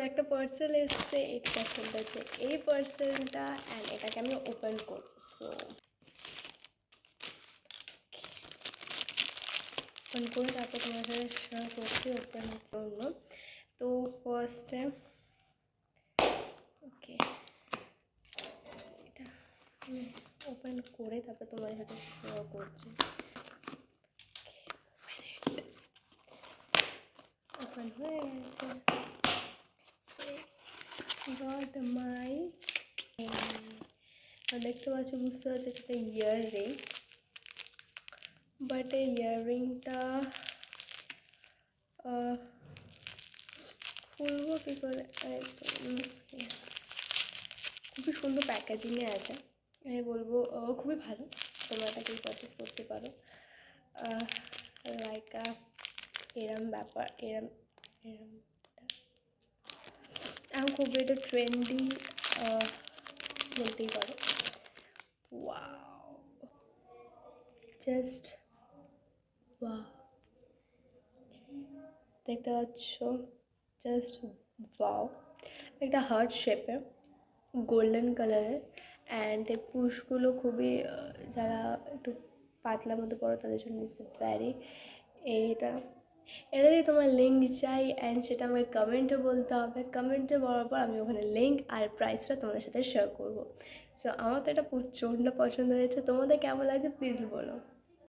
একটা পার্সেল এসছে, এই পার্সেলটা হচ্ছে এই পার্সেলটা, অ্যান্ড এটাকে আমি ওপেন করব। সো ওপেন করে তারপর তোমার সাথে শেয়ার করছি ওপেনের জন্য। তো ফার্স্টে ওকে, এটা আমি ওপেন করে তারপর তোমার সাথে শেয়ার করছি। ওপেন হয়ে গেছে। গট মাই, দেখতে পাচ্ছ, বুঝতে পারছো এটা ইয়াররিং, বাট এই ইয়াররিংটা খুলবো কী করে? খুবই সুন্দর প্যাকেজিংয়ে আছে, আমি বলবো খুবই ভালো, তোমরা এটাকে পারচেস করতে পারো। লাইক এরম ব্যাপার, এরম এখন খুব এটা ট্রেন্ডি বলতেই পারো। ওয়াও, জাস্ট ওয়াও, দেখতে পাচ্ছ, জাস্ট ওয়াও, একটা হার্ট শেপে গোল্ডেন কালারের, অ্যান্ড এই পুশগুলো খুবই যারা একটু পাতলার মধ্যে পড়ো তাদের জন্য ইটস ভ্যারি, এটা যদি তোমার লিঙ্ক চাই অ্যান্ড সেটা আমাকে কমেন্টে বলতে হবে, কমেন্টে বলার পর আমি ওখানে লিঙ্ক আর প্রাইসটা তোমাদের সাথে শেয়ার করবো। সো আমার তো এটা প্রচণ্ড পছন্দ হয়েছে, তোমাদের কেমন লাগছে প্লিজ বলো।